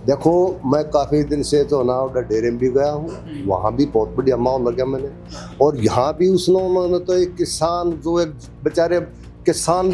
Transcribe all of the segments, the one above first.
देखो, मैं काफ़ी दिन से तो ना उधर डेरे में भी गया हूँ, वहाँ भी बहुत बढ़िया माहौल लगा मैंने। और यहाँ भी उन्होंने तो एक किसान जो एक बेचारे किसान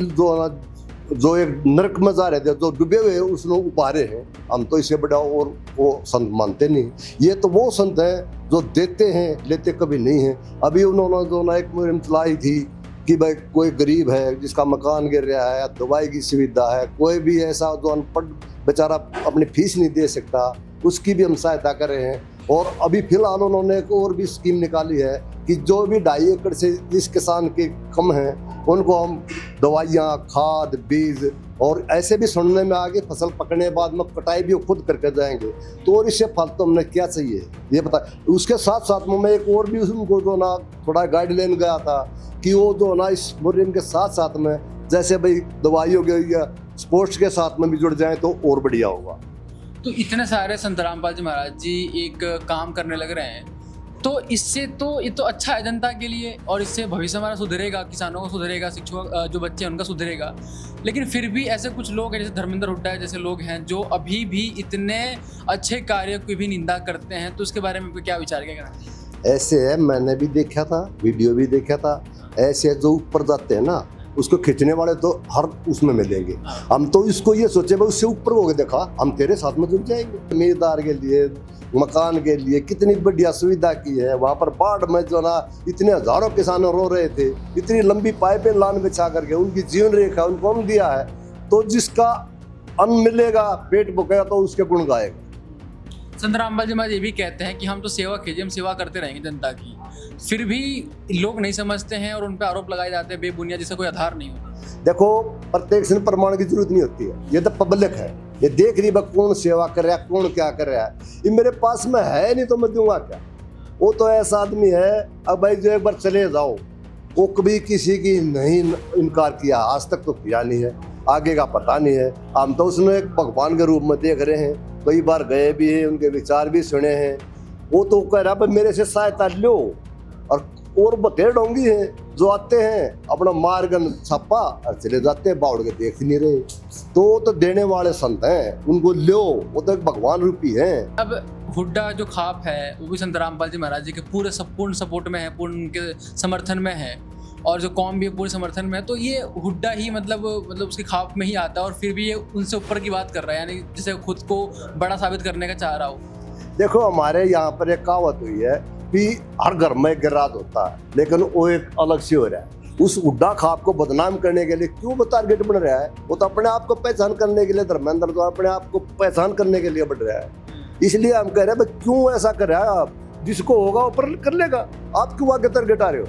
जो एक नरक में जा रहे थे, जो डूबे हुए उसने उबारे हैं। हम तो इससे बड़ा और वो संत मानते नहीं। ये तो वो संत हैं जो देते हैं, लेते कभी नहीं हैं। अभी उन्होंने जो ना एक मुहिम चलाई थी कि भाई कोई गरीब है जिसका मकान गिर रहा है, दवाई की सुविधा है, कोई भी ऐसा जो अनपढ़ बेचारा अपनी फीस नहीं दे सकता, उसकी भी हम सहायता कर रहे हैं। और अभी फिलहाल उन्होंने एक और भी स्कीम निकाली है कि जो भी 2.5 एकड़ से जिस किसान के कम हैं उनको हम दवाइयाँ, खाद, बीज और ऐसे भी सुनने में आगे फसल पकने के बाद में कटाई भी खुद करके जाएंगे। तो और इससे फल तो हमने क्या चाहिए ये बता। उसके साथ साथ में मैं एक और भी उनको जो ना थोड़ा गाइडलाइन गया था कि वो जो ना इस मुहिम के साथ साथ में जैसे भाई दवाइयों के या स्पोर्ट्स के साथ में भी जुड़ जाएं तो और बढ़िया होगा। तो इतने सारे संत रामपाल जी महाराज जी एक काम करने लग रहे हैं, तो इससे तो ये तो अच्छा है जनता के लिए, और इससे भविष्य हमारा सुधरेगा, किसानों का सुधरेगा, शिक्षक जो बच्चे हैं उनका सुधरेगा। लेकिन फिर भी ऐसे कुछ लोग हैं जैसे धर्मेंद्र हुड्डा है जैसे लोग हैं जो अभी भी इतने अच्छे कार्य की भी निंदा करते हैं। तो उसके बारे में आपको क्या विचार क्या करना? ऐसे है, मैंने भी देखा था, वीडियो भी देखा था। ऐसे जो ऊपर जाते हैं ना, उसको खींचने वाले तो हर उसमें मिलेंगे। हम तो इसको ये सोचे भाई उससे ऊपर हो गए, देखा हम तेरे साथ में जुड़ जाएंगे। जमींदार के लिए, मकान के लिए कितनी बढ़िया सुविधा की है। वहाँ पर बाढ़ में जो ना इतने हजारों किसान रो रहे थे, इतनी लंबी पाइपें लान बिछा करके उनकी जीवन रेखा उनको अन्न दिया है। तो जिसका अन्न मिलेगा, पेट भुकेगा तो उसके गुण गाएगा। संत रामपाल जी महाराज ये भी कहते हैं कि हम तो सेवा कीजिए, हम सेवा करते रहेंगे जनता की। फिर भी लोग नहीं समझते हैं और उन पर आरोप लगाए जाते हैं बेबुनियाद, जिसका कोई आधार नहीं होता। देखो, प्रत्येक से प्रमाण की जरूरत नहीं होती है। ये तो पब्लिक है, ये देख रही है कौन सेवा कर रहा है, कौन क्या कर रहा है। ये मेरे पास में है नहीं तो मैं दूंगा क्या। वो तो ऐसा आदमी है, अब भाई जो एक बार चले जाओ, वो कभी किसी की नहीं इनकार किया, आज तक तो किया नहीं है, आगे का पता नहीं है। हम तो उसने एक भगवान के रूप में देख रहे हैं, कई बार गए भी हैं, उनके विचार भी सुने हैं। वो तो कह रहा है मेरे से सहायता लो। और बतेर डोंगी हैं जो आते हैं अपना मार्ग छापा और चले जाते हैं, बाउड़ के देख नहीं रहे। तो देने वाले संत हैं, उनको लो, वो तो एक भगवान रूपी हैं। अब हुड्डा जो खाप है वो भी संत रामपाल जी महाराज जी के पूरे पूर्ण सपोर्ट में है, पूर्ण उनके समर्थन में है, और जो कौम भी है पूरे समर्थन में है। तो ये हुड्डा ही मतलब उसकी खाप में ही आता है, और फिर भी ये उनसे ऊपर की बात कर रहा है, यानी जैसे खुद को बड़ा साबित करने का चाह रहा हो। देखो, हमारे यहाँ पर एक कहावत हुई है कि हर घर में एक गिराद होता है, लेकिन वो एक अलग से हो रहा है। उस हुड्डा खाप को बदनाम करने के लिए क्यों वो टारगेट बन रहा है? वो तो अपने आप को पहचान करने के लिए, धर्मेंद्र तो अपने आप को पहचान करने के लिए बढ़ रहा है। इसलिए हम कह रहे हैं भाई क्यों ऐसा कर रहा है? आप जिसको होगा ऊपर कर लेगा, आप क्यों आगे टारगेट आ रहे हो?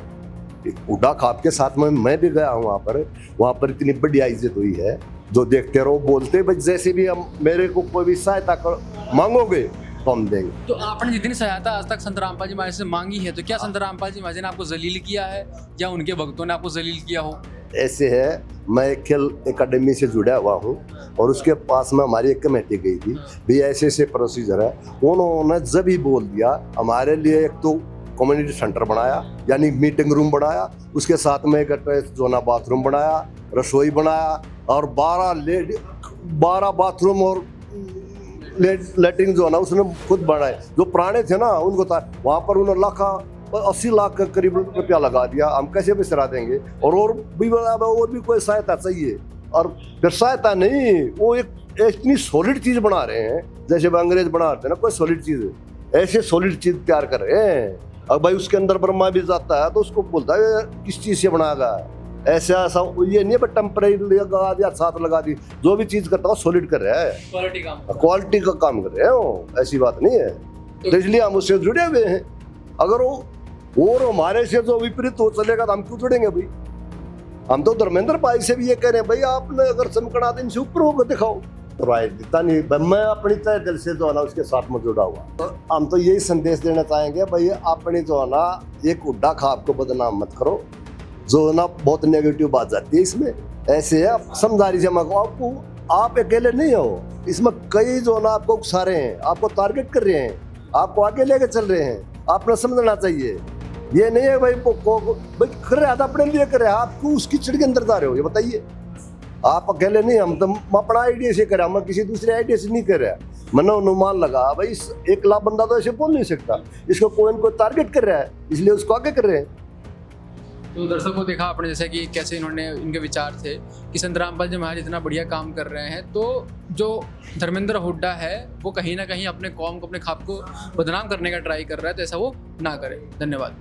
हुड्डा खाप के साथ में मैं भी गया हूँ, वहाँ पर इतनी बढ़िया इज्जत हुई है। जो देखते रहो, बोलते भाई जैसे भी हम मेरे को कोई भी सहायता मांगोगे तो हम देंगे। तो आपने जितनी सहायता आज तक संत रामपाल जी महाराज से मांगी है, तो क्या संत रामपाल जी महाराज ने आपको जलील किया है या उनके भक्तों ने आपको जलील किया हो? ऐसे है, मैं खेल एकेडमी से जुड़ा हुआ हूँ और उसके पास में हमारी एक कमेटी गई थी भी ऐसे प्रोसीजर है। उन्होंने जब ही बोल दिया, हमारे लिए एक तो कम्युनिटी सेंटर बनाया, यानी मीटिंग रूम बनाया, उसके साथ में एक जोना बाथरूम बनाया, रसोई बनाया, और 12 बाथरूम और लेटरिन जो है ना उसने खुद बनाए। जो पुराने थे ना उनको था, वहाँ पर उन्होंने 80 लाख का करीब रुपया लगा दिया। हम कैसे बिसरा देंगे? और भी कोई सहायता चाहिए, और फिर सहायता नहीं, वो एक इतनी सॉलिड चीज़ बना रहे हैं जैसे वो अंग्रेज बनाते हैं ना, कोई सॉलिड चीज़, ऐसे सॉलिड चीज़ तैयार कर रहे हैं। अब भाई उसके अंदर ब्रह्मा भी जाता है तो उसको बोलता है किस चीज़ से बनाया गया है। ऐसा ये नहीं है टेम्परेरी लगा दिया, साथ लगा दी। जो भी चीज़ करता है सॉलिड कर रहा है, क्वालिटी का काम कर रहे हैं वो, ऐसी बात नहीं है। तो इसलिए हम उससे जुड़े हुए हैं। अगर वो और हमारे से जो विपरीत हो चलेगा तो हम क्यों जुड़ेंगे भाई? हम तो धर्मेंद्र भाई से भी ये कह रहे हैं भाई आपने अगर चमकना दिन से ऊपर होकर दिखाओ। तो राय देता नहीं, मैं अपनी तय दिल से जो है ना उसके साथ में जुड़ा हुआ। तो हम तो यही संदेश देना चाहेंगे भाई, अपनी जो है ना एक हुड्डा खाप को बदनाम मत करो, जो ना बहुत नेगेटिव बात जाती है इसमें। ऐसे है, समझदारी से मगो, आपको आप अकेले नहीं हो इसमें, कई जो ना आपको उकसा रहे हैं, आपको टारगेट कर रहे हैं, आपको आगे लेके चल रहे हैं। आपने समझना चाहिए, ये नहीं है भाई भाई कर रहा था अपने लिए कर रहा है, आप क्यों उसकी चिड़ के अंदर जा रहे हो? ये बताइए। आप अकेले नहीं, हम तो अपना आइडिया से कर रहे हैं, हम किसी दूसरे आइडिया से नहीं कर रहे हैं। मैंने अनुमान लगा भाई 1 लाख बंदा तो ऐसे बोल नहीं सकता, इसको कोई न कोई टारगेट कर रहा है, इसलिए उसको आगे कर रहे हैं। तो दर्शकों को देखा आपने जैसे कि कैसे इन्होंने इनके विचार थे कि संत रामपाल जी महाराज इतना बढ़िया काम कर रहे हैं, तो जो धर्मेंद्र हुड्डा है वो कहीं ना कहीं अपने कौम को, अपने खाप को बदनाम करने का ट्राई कर रहा है, तो ऐसा वो ना करे। धन्यवाद।